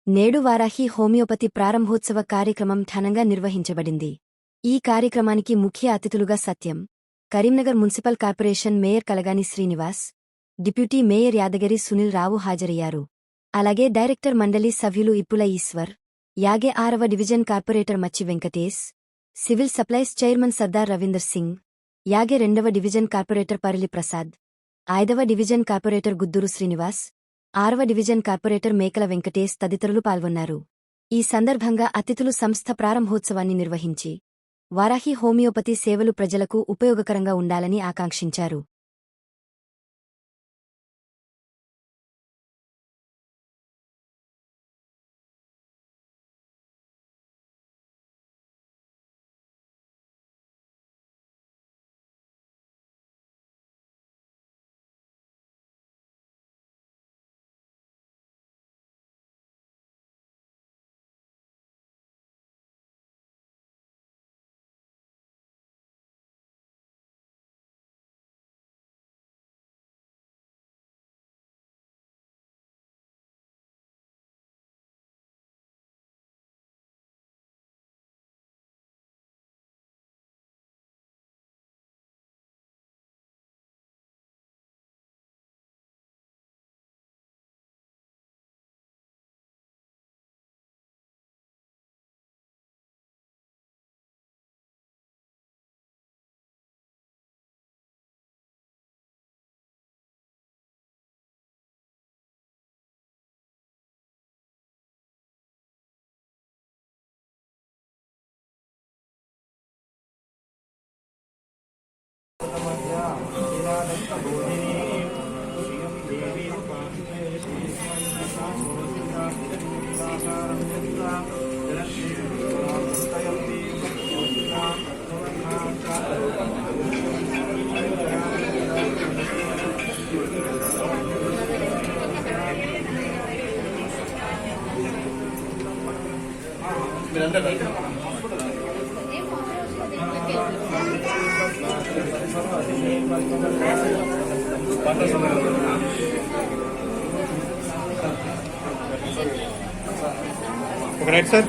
నేడు వారాహి హోమియోపతి ప్రారంభోత్సవ కార్యక్రమం ఘనంగా నిర్వహించబడింది. ఈ కార్యక్రమానికి ముఖ్య అతిథులుగా Satyam, Karimnagar municipal corporation mayor Kalagani Srinivas, deputy mayor Yadagiri Sunil Rao హాజరయ్యారు. అలాగే డైరెక్టర్ మండలి సభ్యులు ఇప్పుల ఈశ్వర్, యాగే 6వ division corporator Macchi Venkatesh, civil supplies chairman Sardar Ravinder Singh, యాగే 2వ డివిజన్ కార్పొరేటర్ పరిలి ప్రసాద్, 5వ డివిజన్ కార్పొరేటర్ గుద్దూరు శ్రీనివాస్, 6వ డివిజన్ కార్పొరేటర్ మేకల వెంకటేశ్ తదితరులు పాల్గొన్నారు. ఈ సందర్భంగా అతిథులు సంస్థ ప్రారంభోత్సవాన్ని నిర్వహించి వారాహి హోమియోపతి సేవలు ప్రజలకు ఉపయోగకరంగా ఉండాలని ఆకాంక్షించారు. Right sir.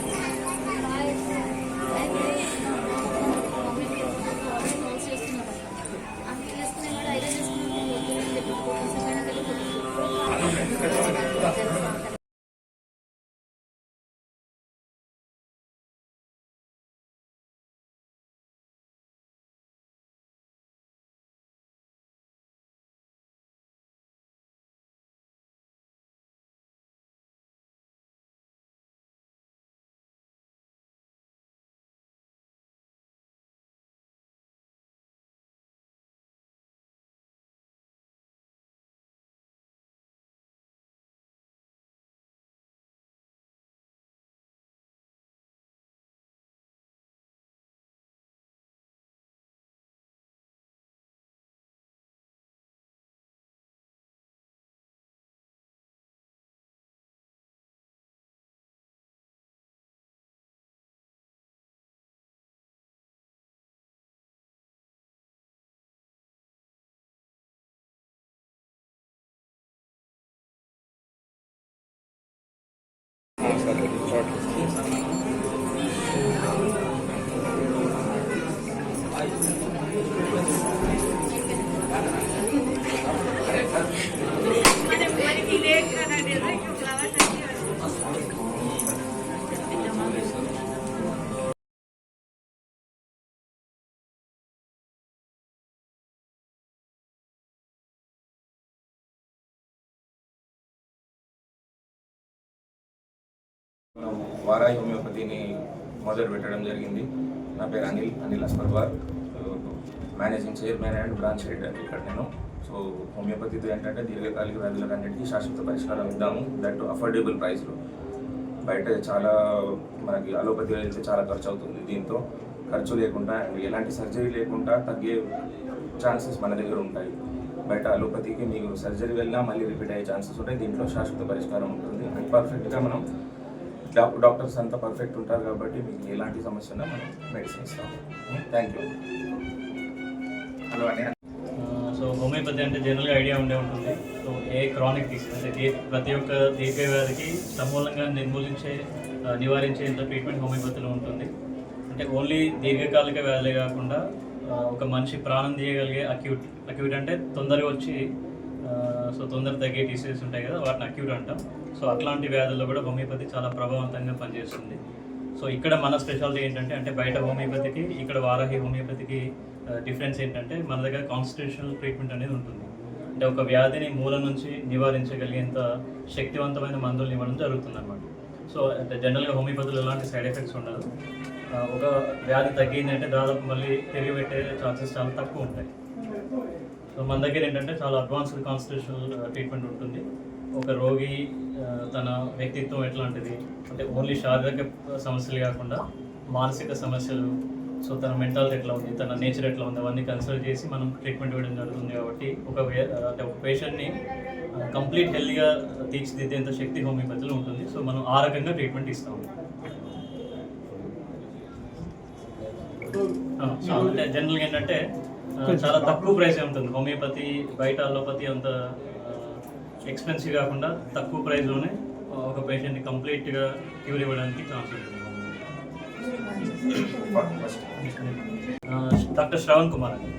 మనం వారాహి హోమియోపతిని మొదలు పెట్టడం జరిగింది. నా పేరు Anil Asparwar, managing chairman and branch head అండి ఇక్కడ నేను. సో హోమియోపతితో ఏంటంటే దీర్ఘకాలిక వ్యాధులకు అన్నిటికీ శాశ్వత పరిష్కారం ఇద్దాము, దట్ అఫోర్డబుల్ ప్రైస్లో. బయట చాలా మనకి అలోపతి వెళ్తే చాలా ఖర్చు అవుతుంది. దీంతో ఖర్చు లేకుండా ఎలాంటి సర్జరీ లేకుండా తగ్గే ఛాన్సెస్ మన దగ్గర ఉంటాయి. బయట అలోపతికి మీకు సర్జరీ వెళ్ళినా మళ్ళీ రిపీట్ అయ్యే ఛాన్సెస్ ఉంటాయి. దీంట్లో శాశ్వత పరిష్కారం ఉంటుంది అండ్ పర్ఫెక్ట్గా మనం డాక్టర్స్ అంతా పర్ఫెక్ట్ ఉంటారు కాబట్టి మీకు ఎలాంటి సమస్య ఉన్నా మనం మెడిసిన్ ఇస్తాం. Thank you. హలో అండి. సో హోమియోపతి అంటే జనరల్గా ఐడియా ఉండే ఉంటుంది. సో ఏ క్రానిక్ డిసీజ్ అంటే ప్రతి ఒక్క దీర్ఘవ్యాధికి సమూలంగా నివారించేంత ట్రీట్మెంట్ హోమియోపతిలో ఉంటుంది. అంటే ఓన్లీ దీర్ఘకాలిక వ్యాధులే కాకుండా ఒక మనిషి ప్రాణం తీయగలిగే అక్యూట్ అంటే తొందరగా వచ్చి సో తొందర తగ్గే డిసీజెస్ ఉంటాయి కదా, వాటిని అక్యూట్ అంటాం. సో అట్లాంటి వ్యాధుల్లో కూడా హోమియోపతి చాలా ప్రభావవంతంగా పనిచేస్తుంది. సో ఇక్కడ మన స్పెషాలిటీ ఏంటంటే, అంటే బయట హోమియోపతికి ఇక్కడ వారాహి హోమియోపతికి డిఫరెన్స్ ఏంటంటే, మన దగ్గర కాన్స్టిట్యూషనల్ ట్రీట్మెంట్ అనేది ఉంటుంది. అంటే ఒక వ్యాధిని మూల నుంచి నివారించగలిగేంత శక్తివంతమైన మందులు ఇవ్వడం జరుగుతుంది అన్నమాట. సో అంటే జనరల్గా హోమియోపతిలో ఎలాంటి సైడ్ ఎఫెక్ట్స్ ఉండదు. ఒక వ్యాధి తగ్గిందంటే దాదాపు మళ్ళీ తిరిగి పెట్టే ఛాన్సెస్ చాలా తక్కువ ఉంటాయి. సో మన దగ్గర ఏంటంటే చాలా అడ్వాన్స్డ్ కాన్స్టిట్యూషనల్ ట్రీట్మెంట్ ఉంటుంది. ఒక రోగి తన వ్యక్తిత్వం ఎట్లాంటిది అంటే ఓన్లీ శారీరక సమస్యలు కాకుండా మానసిక సమస్యలు, సో తన మెంటాలిటీ ఎట్లా ఉంది, తన నేచర్ ఎట్లా ఉంది, అవన్నీ కన్సిడర్ చేసి మనం ట్రీట్మెంట్ ఇవ్వడం జరుగుతుంది. కాబట్టి ఒక పేషెంట్ని కంప్లీట్ హెల్తీగా తీర్చిదిద్దేంత శక్తి హోమియోపతిలో ఉంటుంది. సో మనం ఆ రకంగా ట్రీట్మెంట్ ఇస్తాము. అంటే జనరల్గా ఏంటంటే చాలా తక్కువ ప్రైస్ ఉంటుంది హోమియోపతి. బయట అలోపతి అంత ఎక్స్పెన్సివ్ కాకుండా తక్కువ ప్రైస్లోనే ఒక పేషెంట్ని కంప్లీట్గా క్యూర్ ఇవ్వడానికి ఛాన్స్ ఉంటుంది. డాక్టర్ శ్రవణ్ కుమార్ అండి.